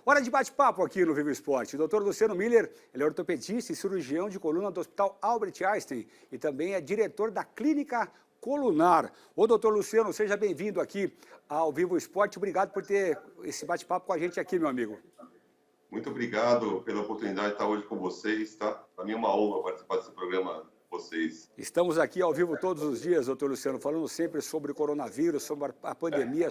Hora de bate-papo aqui no Vivo Esporte. O Dr. Luciano Miller, ele é ortopedista e cirurgião de coluna do Hospital Albert Einstein e também é diretor da Clínica Colunar. Ô, doutor Luciano, seja bem-vindo aqui ao Vivo Esporte. Obrigado por ter esse bate-papo com a gente aqui, meu amigo. Muito obrigado pela oportunidade de estar hoje com vocês, tá? Para mim é uma honra participar desse programa com vocês. Estamos aqui ao vivo todos os dias, doutor Luciano, falando sempre sobre o coronavírus, sobre a pandemia,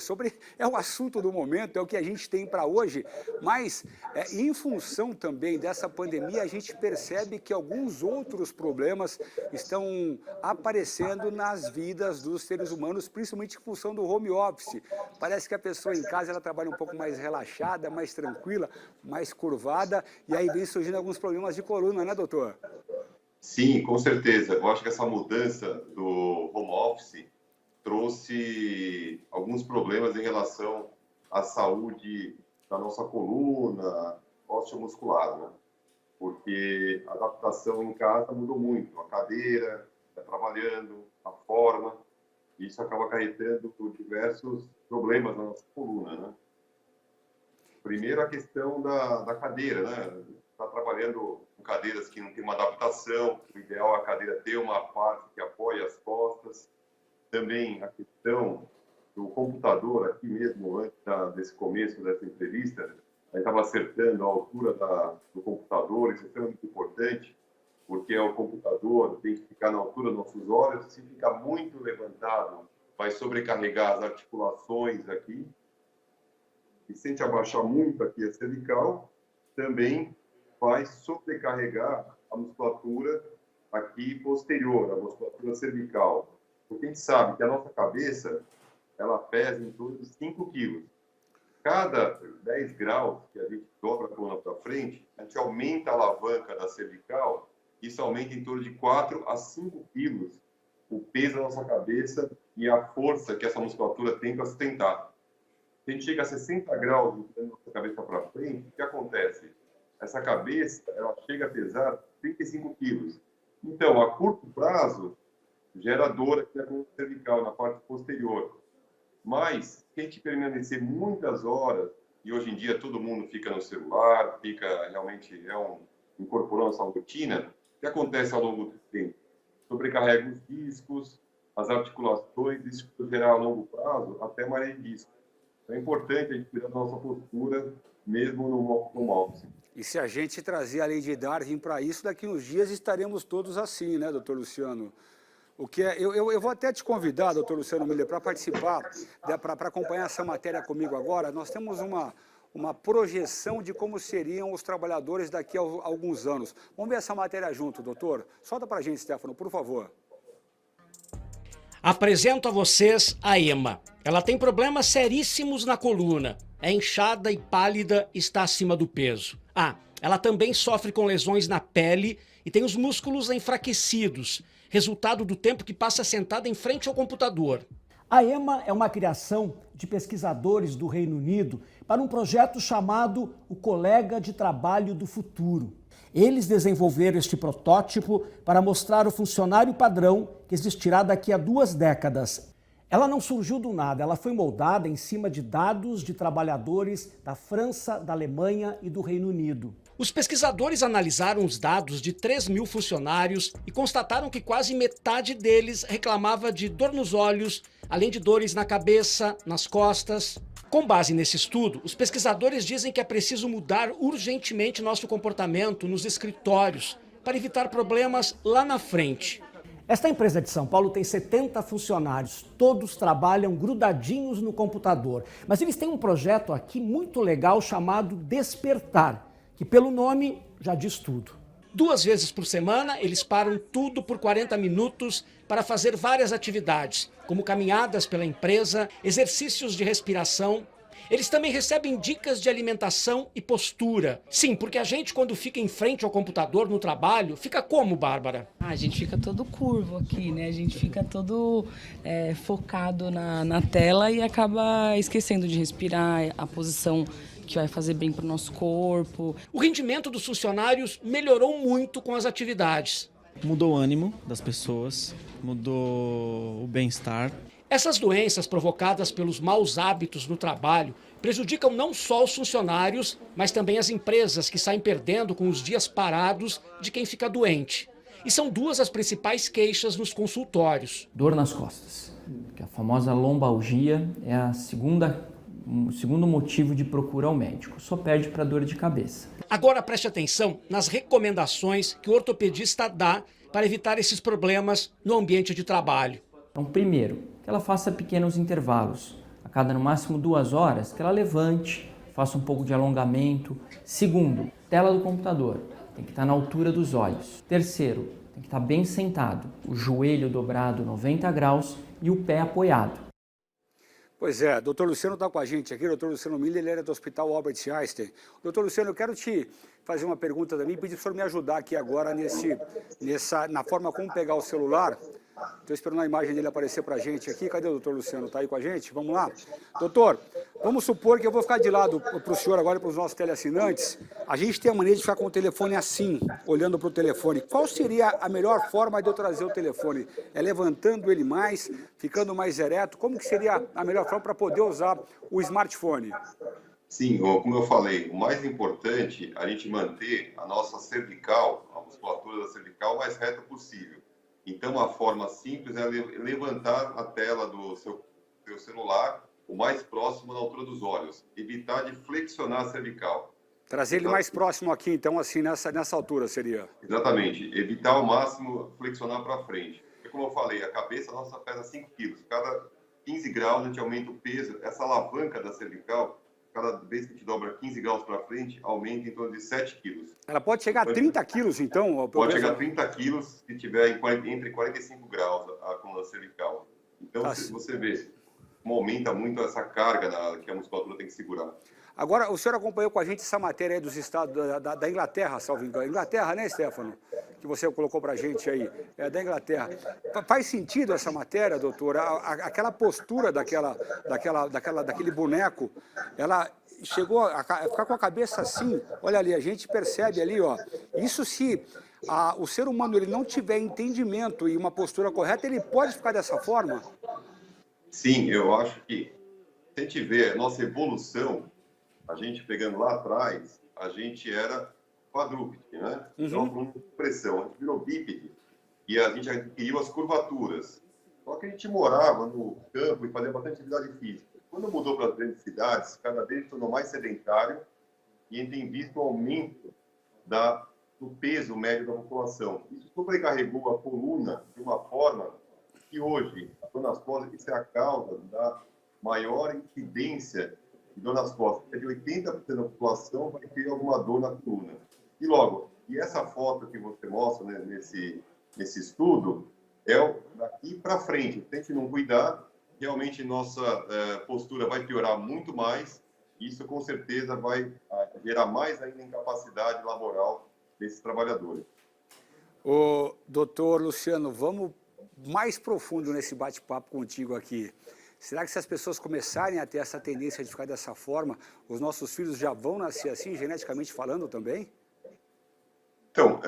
é o assunto do momento, é o que a gente tem para hoje, mas em função também dessa pandemia, a gente percebe que alguns outros problemas estão aparecendo nas vidas dos seres humanos, principalmente em função do home office. Parece que a pessoa em casa ela trabalha um pouco mais relaxada, mais tranquila, mais curvada, e aí vem surgindo alguns problemas de coluna, né, doutor? Sim, com certeza. Eu acho que essa mudança do home office trouxe alguns problemas em relação à saúde da nossa coluna osteomuscular, né? Porque a adaptação em casa mudou muito. A cadeira, está trabalhando, a forma, e isso acaba acarretando por diversos problemas na nossa coluna, né? Primeiro, a questão da cadeira, né? Está trabalhando com cadeiras que não tem uma adaptação, o ideal é a cadeira ter uma parte que apoie as costas. Também a questão do computador, aqui mesmo, antes desse começo dessa entrevista, a gente estava acertando a altura do computador, isso é extremamente importante, porque o computador tem que ficar na altura dos nossos olhos, se ficar muito levantado, vai sobrecarregar as articulações aqui, e se a gente abaixar muito aqui a cervical, também vai sobrecarregar a musculatura aqui posterior, a musculatura cervical. Porque a gente sabe que a nossa cabeça, ela pesa em torno de 5 quilos. Cada 10 graus que a gente dobra a coluna para frente, a gente aumenta a alavanca da cervical, isso aumenta em torno de 4 a 5 quilos o peso da nossa cabeça e a força que essa musculatura tem para sustentar. Se a gente chega a 60 graus da nossa cabeça para frente, o que acontece? Essa cabeça, ela chega a pesar 35 quilos. Então, a curto prazo, gera dor aqui na coluna cervical, na parte posterior. Mas, se a gente permanecer muitas horas, e hoje em dia todo mundo fica no celular, realmente incorporando essa rotina, o que acontece ao longo do tempo? Sobrecarrega os discos, as articulações, isso pode gerar a longo prazo até maré de disco. Então, é importante a gente cuidar da nossa postura, mesmo no home office. E se a gente trazer a lei de Darwin para isso, daqui uns dias estaremos todos assim, né, doutor Luciano? Eu vou até te convidar, doutor Luciano Miller, para participar, para acompanhar essa matéria comigo agora. Nós temos uma projeção de como seriam os trabalhadores daqui a alguns anos. Vamos ver essa matéria junto, doutor? Solta para a gente, Stefano, por favor. Apresento a vocês a Emma. Ela tem problemas seríssimos na coluna. É inchada e pálida, está acima do peso. Ela também sofre com lesões na pele e tem os músculos enfraquecidos, resultado do tempo que passa sentada em frente ao computador. A Emma é uma criação de pesquisadores do Reino Unido para um projeto chamado O Colega de Trabalho do Futuro. Eles desenvolveram este protótipo para mostrar o funcionário padrão que existirá daqui a 2 décadas. Ela não surgiu do nada, ela foi moldada em cima de dados de trabalhadores da França, da Alemanha e do Reino Unido. Os pesquisadores analisaram os dados de 3.000 funcionários e constataram que quase metade deles reclamava de dor nos olhos, além de dores na cabeça, nas costas. Com base nesse estudo, os pesquisadores dizem que é preciso mudar urgentemente nosso comportamento nos escritórios para evitar problemas lá na frente. Esta empresa de São Paulo tem 70 funcionários, todos trabalham grudadinhos no computador. Mas eles têm um projeto aqui muito legal chamado Despertar, que pelo nome já diz tudo. 2 vezes por semana, eles param tudo por 40 minutos para fazer várias atividades, como caminhadas pela empresa, exercícios de respiração. Eles também recebem dicas de alimentação e postura. Sim, porque a gente, quando fica em frente ao computador no trabalho, fica como, Bárbara? A gente fica todo curvo aqui, né? A gente fica todo focado na tela e acaba esquecendo de respirar, a posição que vai fazer bem para o nosso corpo. O rendimento dos funcionários melhorou muito com as atividades. Mudou o ânimo das pessoas, mudou o bem-estar. Essas doenças provocadas pelos maus hábitos no trabalho prejudicam não só os funcionários, mas também as empresas que saem perdendo com os dias parados de quem fica doente. E são duas as principais queixas nos consultórios. Dor nas costas, que a famosa lombalgia é o segundo motivo de procura ao médico, só perde para dor de cabeça. Agora preste atenção nas recomendações que o ortopedista dá para evitar esses problemas no ambiente de trabalho. Então, primeiro, que ela faça pequenos intervalos, a cada no máximo 2 horas, que ela levante, faça um pouco de alongamento. Segundo, tela do computador, tem que estar na altura dos olhos. Terceiro, tem que estar bem sentado, o joelho dobrado 90 graus e o pé apoiado. Pois é, doutor Luciano está com a gente aqui, doutor Luciano Miller, ele era do Hospital Albert Einstein. Doutor Luciano, eu quero te fazer uma pergunta também, pedir para o senhor me ajudar aqui agora na forma como pegar o celular. Estou esperando a imagem dele aparecer para a gente aqui. Cadê o doutor Luciano? Está aí com a gente? Vamos lá? Doutor, vamos supor que eu vou ficar de lado para o senhor agora e para os nossos teleassinantes. A gente tem a mania de ficar com o telefone assim, olhando para o telefone. Qual seria a melhor forma de eu trazer o telefone? É levantando ele mais, ficando mais ereto? Como que seria a melhor forma para poder usar o smartphone? Sim, como eu falei, o mais importante é a gente manter a nossa cervical, a musculatura da cervical, o mais reta possível. Então, a forma simples é levantar a tela do seu celular o mais próximo da altura dos olhos. Evitar de flexionar a cervical. Trazer ele mais próximo aqui, então, assim, nessa altura seria? Exatamente. Evitar ao máximo flexionar para frente. Porque, como eu falei, a cabeça nossa pesa 5 quilos. Cada 15 graus a gente aumenta o peso. Essa alavanca da cervical, cada vez que a gente dobra 15 graus para frente, aumenta em torno de 7 quilos. Ela pode chegar a 30 quilos, então? Pode chegar a 30 quilos se tiver entre 45 graus a coluna cervical. Então, você vê como aumenta muito essa carga que a musculatura tem que segurar. Agora, o senhor acompanhou com a gente essa matéria aí dos estados da Inglaterra, salvo engano. Inglaterra, né, Stefano? Que você colocou para a gente aí, é da Inglaterra. Faz sentido essa matéria, doutora? Aquela postura daquele boneco, ela chegou a ficar com a cabeça assim, olha ali, a gente percebe ali, ó. Isso se o ser humano ele não tiver entendimento e uma postura correta, ele pode ficar dessa forma? Sim, eu acho que se a gente vê a nossa evolução, a gente pegando lá atrás, a gente era quadrúpede, né? Então, com pressão, a gente virou bípede e a gente adquiriu as curvaturas. Só que a gente morava no campo e fazia bastante atividade física. Quando mudou para as grandes cidades, cada vez se tornou mais sedentário e a gente tem visto o aumento do peso médio da população. Isso sobrecarregou a coluna de uma forma que hoje, a dor nas costas, isso é a causa da maior incidência de dor nas costas. É de 80% da população vai ter alguma dor na coluna. E logo, essa foto que você mostra, né, nesse estudo, é daqui para frente. Se a gente não cuidar, realmente nossa postura vai piorar muito mais. Isso, com certeza, vai gerar mais ainda incapacidade laboral desses trabalhadores. Ô, doutor Luciano, vamos mais profundo nesse bate-papo contigo aqui. Será que se as pessoas começarem a ter essa tendência de ficar dessa forma, os nossos filhos já vão nascer assim, geneticamente falando também? Então,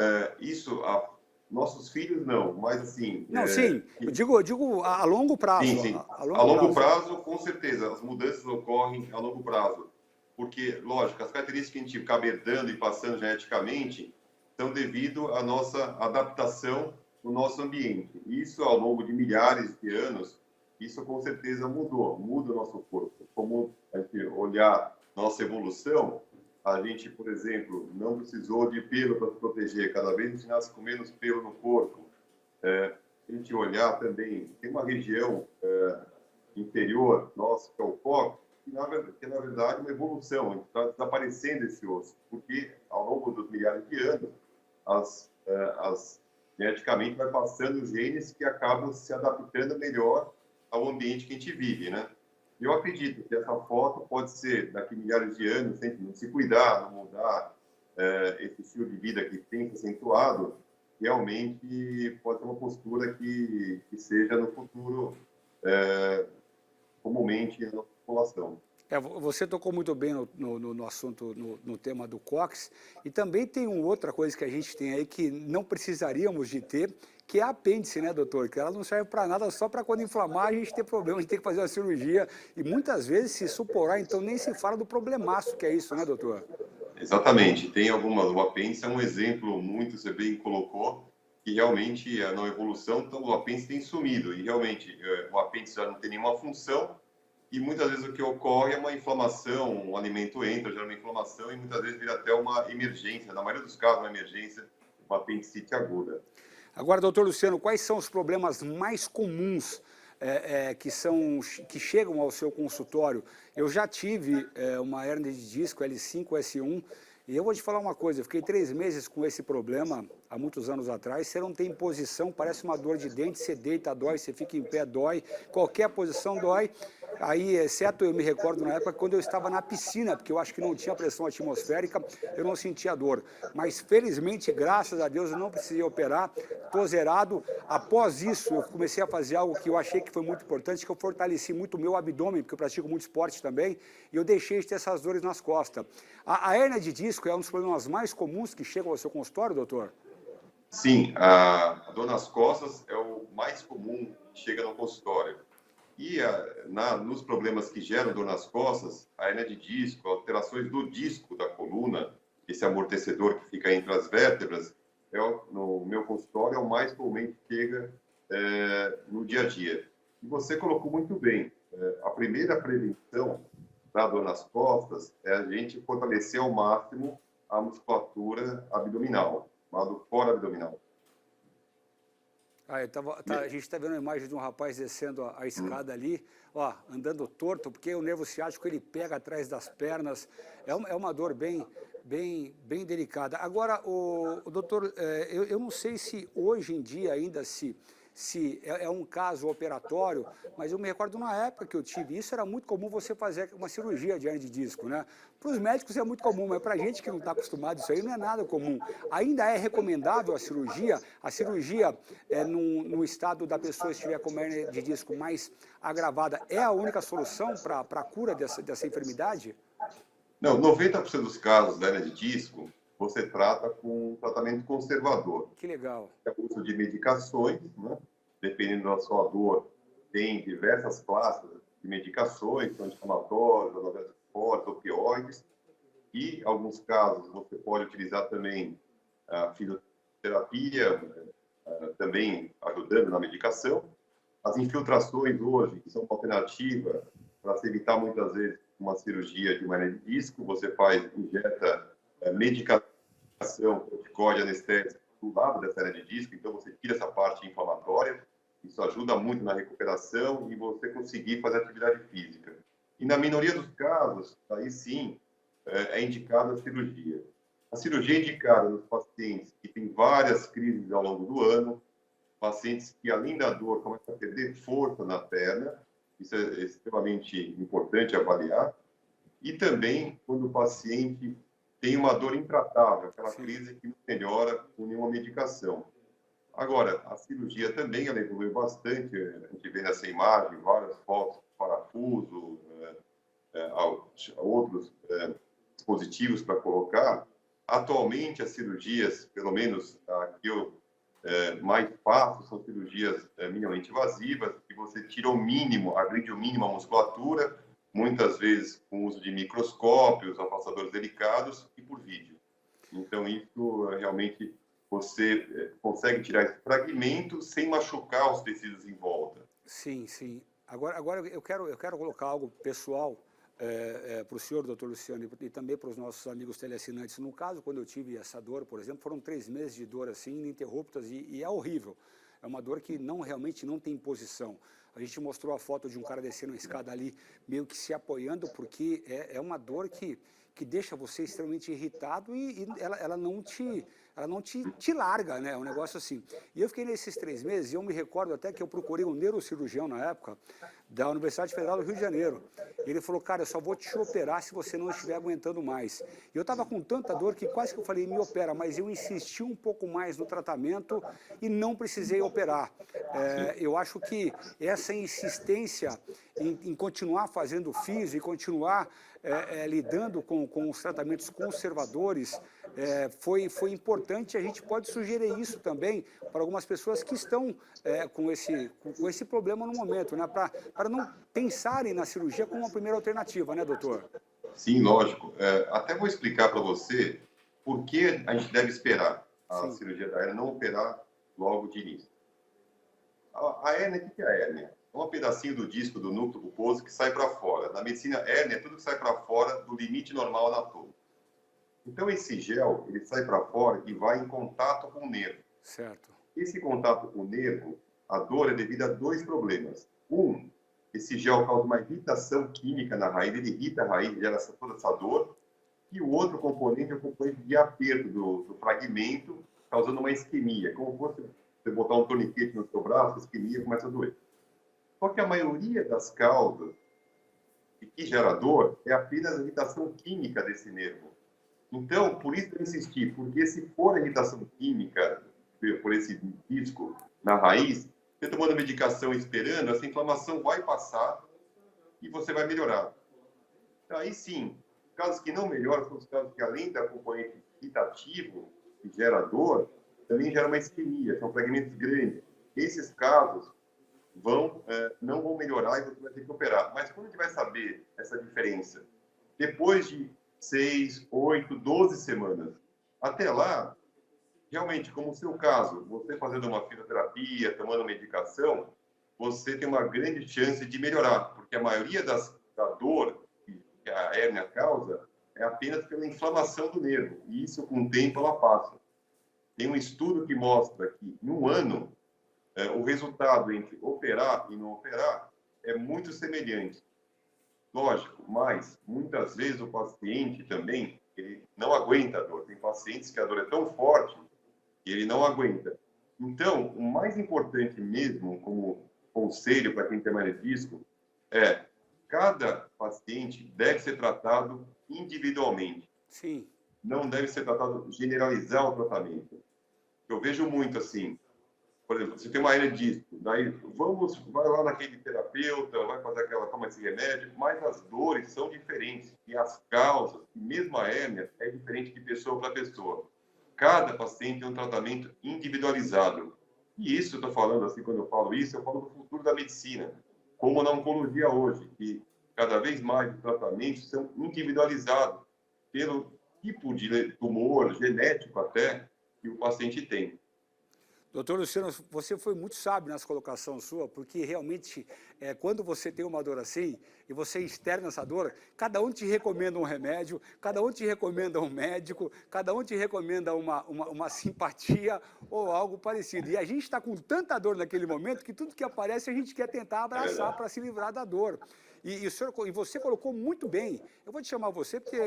nossos filhos não, mas assim... Não, sim, eu digo a longo prazo. Sim. A longo prazo, com certeza, as mudanças ocorrem a longo prazo. Porque, lógico, as características que a gente acaba herdando e passando geneticamente são devido à nossa adaptação no nosso ambiente. Isso, ao longo de milhares de anos, isso com certeza muda o nosso corpo. Como a gente olhar nossa evolução, a gente, por exemplo, não precisou de pelo para se proteger. Cada vez a gente nasce com menos pelo no corpo. A gente olhar também, tem uma região interior nossa, que é o cóccix, que na verdade é uma evolução. Está desaparecendo esse osso, porque ao longo dos milhares de anos, geneticamente vai passando os genes que acabam se adaptando melhor ao ambiente que a gente vive, né? Eu acredito que essa foto pode ser, daqui a milhares de anos, se a gente não se cuidar, não mudar esse estilo de vida que tem se acentuado, realmente pode ser uma postura que seja no futuro comumente na população. Você tocou muito bem no assunto, no tema do cóccix, e também tem uma outra coisa que a gente tem aí que não precisaríamos de ter, que é a apêndice, né, doutor? Que ela não serve para nada, só para quando inflamar a gente ter problema, a gente tem que fazer uma cirurgia, e muitas vezes se suporar, então nem se fala do problemaço que é isso, né, doutor? Exatamente. Tem algumas, o apêndice é um exemplo muito, você bem colocou, que realmente na evolução então, o apêndice tem sumido, e realmente o apêndice já não tem nenhuma função, e muitas vezes o que ocorre é uma inflamação, um alimento entra, gera uma inflamação, e muitas vezes vira até uma emergência, na maioria dos casos uma emergência, uma apendicite aguda. Agora, doutor Luciano, quais são os problemas mais comuns que chegam ao seu consultório? Eu já tive uma hérnia de disco L5, S1, e eu vou te falar uma coisa, eu fiquei 3 meses com esse problema, há muitos anos atrás. Você não tem posição, parece uma dor de dente, você deita, dói, você fica em pé, dói, qualquer posição dói. Aí, exceto eu me recordo na época quando eu estava na piscina, porque eu acho que não tinha pressão atmosférica, eu não sentia dor. Mas felizmente, graças a Deus, eu não precisei operar, estou zerado. Após isso, eu comecei a fazer algo que eu achei que foi muito importante, que eu fortaleci muito o meu abdômen, porque eu pratico muito esporte também, e eu deixei de ter essas dores nas costas. A hérnia de disco é um dos problemas mais comuns que chegam ao seu consultório, doutor? Sim, a dor nas costas é o mais comum que chega no consultório. E nos problemas que geram dor nas costas, a hérnia de disco, alterações do disco da coluna, esse amortecedor que fica entre as vértebras, no meu consultório é o mais comumente chega no dia a dia. E você colocou muito bem, a primeira prevenção da dor nas costas é a gente fortalecer ao máximo a musculatura abdominal, chamado core abdominal. A gente está vendo a imagem de um rapaz descendo a escada ali, ó, andando torto, porque o nervo ciático ele pega atrás das pernas. É uma dor bem delicada. Agora, o doutor, eu não sei se hoje em dia ainda se é um caso operatório, mas eu me recordo na época que eu tive isso, era muito comum você fazer uma cirurgia de hérnia de disco, né? Para os médicos é muito comum, mas para a gente que não está acostumado a isso aí não é nada comum. Ainda é recomendável a cirurgia no estado da pessoa estiver com uma hérnia de disco mais agravada, é a única solução para a cura dessa enfermidade? Não, 90% dos casos da hérnia de disco, você trata com um tratamento conservador. Que legal. É o uso de medicações, né? Dependendo da sua dor, tem diversas classes de medicações, anti-inflamatórios, analgésicos fortes, opioides, e, em alguns casos, você pode utilizar também a fisioterapia, também ajudando na medicação. As infiltrações hoje, que são uma alternativa para se evitar muitas vezes uma cirurgia de uma hérnia de disco, você injeta medicação, corticóide, anestésico do lado dessa hérnia de disco, então você tira essa parte inflamatória, isso ajuda muito na recuperação e você conseguir fazer atividade física. E na minoria dos casos, aí sim, é indicada a cirurgia. A cirurgia é indicada nos pacientes que têm várias crises ao longo do ano, pacientes que, além da dor, começam a perder força na perna, isso é extremamente importante avaliar, e também quando o paciente tem uma dor intratável, aquela crise que não melhora com nenhuma medicação. Agora, a cirurgia também ela evoluiu bastante, a gente vê nessa imagem várias fotos de parafuso, outros dispositivos para colocar. Atualmente, as cirurgias, pelo menos a que eu mais faço, são cirurgias minimamente invasivas, que você tira o mínimo, agride o mínimo a musculatura, muitas vezes com o uso de microscópios, afastadores delicados e por vídeo. Então, isso realmente você consegue tirar esse fragmento sem machucar os tecidos em volta. Sim, sim. Agora eu quero colocar algo pessoal para o senhor, doutor Luciano, e também para os nossos amigos teleassinantes. No caso, quando eu tive essa dor, por exemplo, foram 3 meses de dor assim, ininterruptas, e é horrível. É uma dor que realmente não tem posição. A gente mostrou a foto de um cara descendo a escada ali, meio que se apoiando, porque é uma dor que deixa você extremamente irritado e ela não te larga, né? É um negócio assim. E eu fiquei nesses 3 meses, e eu me recordo até que eu procurei um neurocirurgião na época, da Universidade Federal do Rio de Janeiro. Ele falou, cara, eu só vou te operar se você não estiver aguentando mais. E eu estava com tanta dor que quase que eu falei, me opera, mas eu insisti um pouco mais no tratamento e não precisei operar. Eu acho que essa insistência em continuar fazendo fisio e continuar lidando com os tratamentos conservadores foi importante. A gente pode sugerir isso também para algumas pessoas que estão com esse problema no momento, né? Para não pensarem na cirurgia como uma primeira alternativa, né, doutor? Sim, lógico. Até vou explicar para você por que a gente deve esperar a cirurgia da hérnia, não operar logo de início. A hérnia, o que é a hérnia? É um pedacinho do disco do núcleo pulposo que sai para fora. Na medicina, hérnia é tudo que sai para fora do limite normal anatômico. Então, esse gel, ele sai para fora e vai em contato com o nervo. Certo. Esse contato com o nervo, a dor é devido a dois problemas. Esse gel causa uma irritação química na raiz, ele irrita a raiz, gera toda essa dor. E o outro componente é o componente de aperto do fragmento, causando uma isquemia. Como fosse você botar um torniquete no seu braço, a isquemia começa a doer. Só que a maioria das causas que gera dor é apenas a irritação química desse nervo. Então, por isso eu insisti, porque se for a irritação química por esse disco na raiz, você tomando medicação e esperando, essa inflamação vai passar e você vai melhorar. Aí sim, casos que não melhoram são os casos que, além da componente irritativo, que gera dor, também gera uma isquemia, são fragmentos grandes. Esses casos não vão melhorar e você vai ter que operar. Mas quando a gente vai saber essa diferença? Depois de 6, 8, 12 semanas. Até lá, realmente, como o seu caso, você fazendo uma fisioterapia, tomando medicação, você tem uma grande chance de melhorar, porque a maioria da dor que a hérnia causa é apenas pela inflamação do nervo, e isso, com o tempo, ela passa. Tem um estudo que mostra que, em um ano, o resultado entre operar e não operar é muito semelhante. Lógico, mas muitas vezes o paciente também ele não aguenta a dor. Tem pacientes que a dor é tão forte que ele não aguenta. Então, o mais importante mesmo, como conselho para quem tem hernia de disco, é cada paciente deve ser tratado individualmente. Sim. Não deve ser tratado, generalizar o tratamento. Eu vejo muito assim, por exemplo, você tem uma hernia de disco, daí vai lá naquele terapeuta, vai fazer toma esse remédio, mas as dores são diferentes e as causas, mesmo a hérnia, é diferente de pessoa para pessoa. Cada paciente tem um tratamento individualizado. E isso, eu estou falando assim, quando eu falo isso, eu falo do futuro da medicina, como na oncologia hoje, que cada vez mais os tratamentos são individualizados pelo tipo de tumor, genético até, que o paciente tem. Doutor Luciano, você foi muito sábio nessa colocação sua, porque realmente, quando você tem uma dor assim, e você externa essa dor, cada um te recomenda um remédio, cada um te recomenda um médico, cada um te recomenda uma simpatia ou algo parecido. E a gente está com tanta dor naquele momento que tudo que aparece a gente quer tentar abraçar para se livrar da dor. E você colocou muito bem. Eu vou te chamar você porque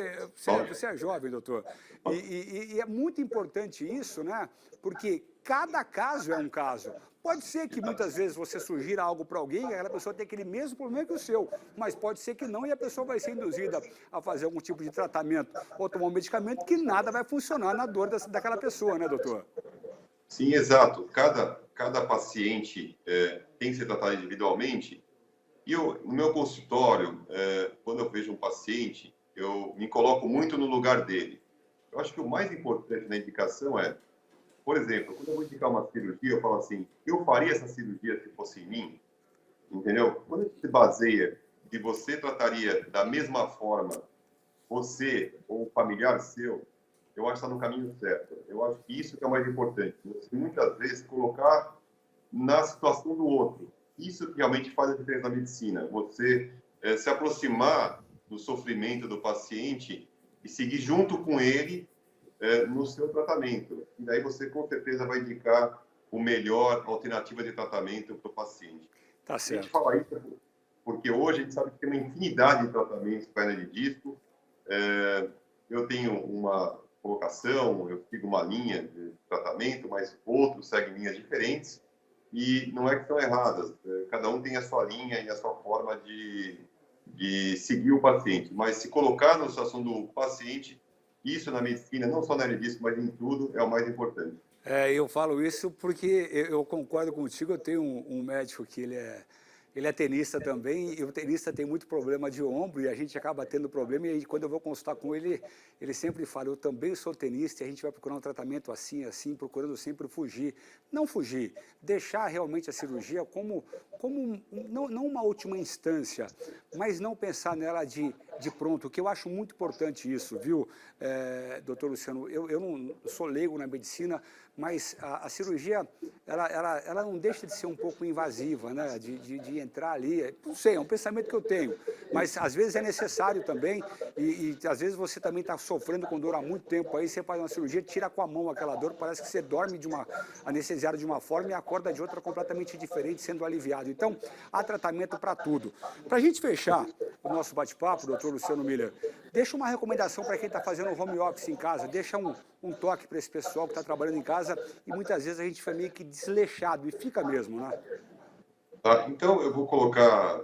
você é jovem, doutor. E é muito importante isso, né? Porque cada caso é um caso. Pode ser que muitas vezes você sugira algo para alguém e aquela pessoa tem aquele mesmo problema que o seu, mas pode ser que não e a pessoa vai ser induzida a fazer algum tipo de tratamento ou tomar um medicamento que nada vai funcionar na dor daquela pessoa, né, doutor? Sim, exato. Cada paciente tem que ser tratado individualmente. E no meu consultório, quando eu vejo um paciente, eu me coloco muito no lugar dele. Eu acho que o mais importante na indicação por exemplo, quando eu vou indicar uma cirurgia, eu falo assim, eu faria essa cirurgia se fosse em mim, entendeu? Quando a gente se baseia que você trataria da mesma forma você ou um familiar seu, eu acho que está no caminho certo. Eu acho que isso que é o mais importante. Você, muitas vezes, colocar na situação do outro. Isso que realmente faz a diferença na medicina. Você se aproximar do sofrimento do paciente e seguir junto com ele no seu tratamento. E daí você, com certeza, vai indicar o melhor alternativa de tratamento para o paciente. Tá certo. A gente fala isso porque hoje a gente sabe que tem uma infinidade de tratamentos para hernia de disco. Eu tenho uma colocação, eu sigo uma linha de tratamento, mas outros seguem linhas diferentes. e não é que estão erradas. Cada um tem a sua linha e a sua forma de seguir o paciente. Mas se colocar na situação do paciente, isso na medicina, não só na medicina, mas em tudo, é o mais importante. Eu falo isso porque eu concordo contigo. Eu tenho um médico que ele é tenista também, e o tenista tem muito problema de ombro, e a gente acaba tendo problema, e aí, quando eu vou consultar com ele, ele sempre fala, eu também sou tenista, e a gente vai procurar um tratamento assim, procurando sempre fugir. Não fugir, deixar realmente a cirurgia como não uma última instância, mas não pensar nela de pronto, que eu acho muito importante isso, viu, doutor Luciano? Eu não sou leigo na medicina, mas a cirurgia, ela não deixa de ser um pouco invasiva, né? De entrar ali, não sei, é um pensamento que eu tenho, mas às vezes é necessário também, e às vezes você também está sofrendo com dor há muito tempo, aí você faz uma cirurgia, tira com a mão aquela dor, parece que você dorme anestesiado de uma forma e acorda de outra completamente diferente, sendo aliviado. Então, há tratamento para tudo. Para a gente fechar o nosso bate-papo, doutor Luciano Miller, deixa uma recomendação para quem está fazendo home office em casa, deixa um toque para esse pessoal que está trabalhando em casa, e muitas vezes a gente foi meio que desleixado, e fica mesmo, né? Tá, então, eu vou colocar,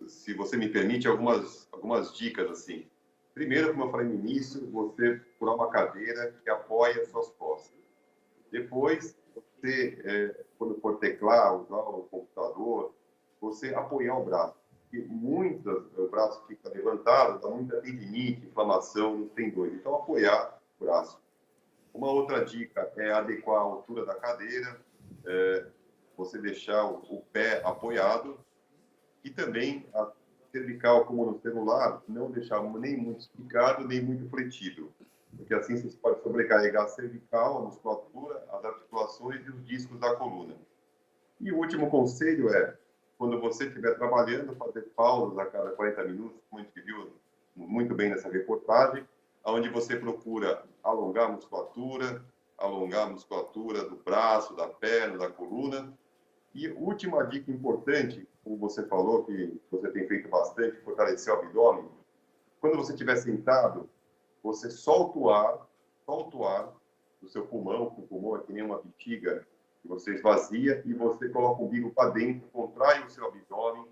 se você me permite, algumas dicas, assim. Primeiro, como eu falei no início, você procurar uma cadeira que apoie as suas costas. Depois, você, quando for teclar, usar o computador, você apoiar o braço. Porque o braço fica levantado, dá muita tendinite, inflamação nos tendões. Então, apoiar o braço. Uma outra dica é adequar a altura da cadeira, você deixar o pé apoiado, e também a cervical, como no celular, não deixar nem muito esticado, nem muito fletido, porque assim você pode sobrecarregar a cervical, a musculatura, as articulações e os discos da coluna. E o último conselho é, quando você estiver trabalhando, fazer pausas a cada 40 minutos, como a gente viu muito bem nessa reportagem, onde você procura alongar a musculatura do braço, da perna, da coluna. E última dica importante, como você falou, que você tem feito bastante, fortalecer o abdômen. Quando você estiver sentado, você solta o ar do seu pulmão, que o pulmão é que nem uma bexiga, que você esvazia, e você coloca o umbigo para dentro, contrai o seu abdômen,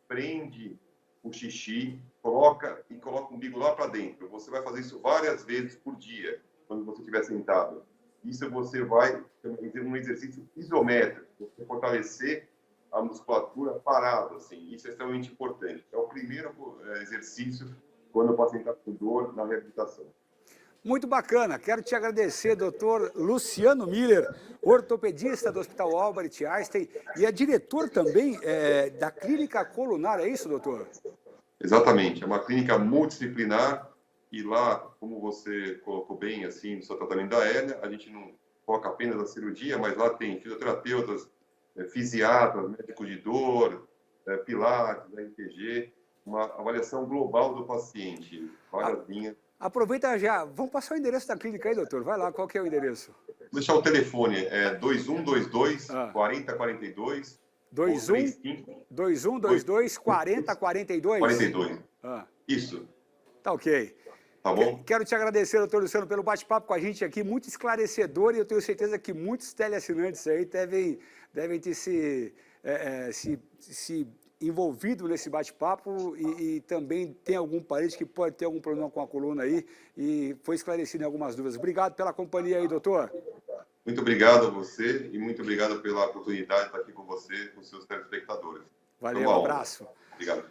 prende o xixi, coloca o umbigo lá para dentro. Você vai fazer isso várias vezes por dia, quando você estiver sentado. Isso você vai fazer um exercício isométrico, você fortalecer a musculatura parado, assim. Isso é extremamente importante. É o primeiro exercício quando o paciente está com dor na reabilitação. Muito bacana. Quero te agradecer, doutor Luciano Miller, ortopedista do Hospital Albert Einstein e é diretor também da Clínica Colunar, é isso, doutor? Exatamente. É uma clínica multidisciplinar. E lá, como você colocou bem, assim, no seu tratamento da hérnia, a gente não foca apenas na cirurgia, mas lá tem fisioterapeutas, fisiatras, médicos de dor, pilates, RPG, uma avaliação global do paciente, várias linhas. Aproveita já, vamos passar o endereço da clínica aí, doutor, vai lá, qual que é o endereço? Vou deixar o telefone, 2122-4042, 2122-4042? 42. Ah. Isso. Tá ok. Tá bom? Quero te agradecer, doutor Luciano, pelo bate-papo com a gente aqui, muito esclarecedor, e eu tenho certeza que muitos teleassinantes aí devem ter se envolvido nesse bate-papo e também tem algum parente que pode ter algum problema com a coluna aí e foi esclarecido em algumas dúvidas. Obrigado pela companhia aí, doutor. Muito obrigado a você e muito obrigado pela oportunidade de estar aqui com você, com os seus telespectadores. Valeu, um abraço. Obrigado.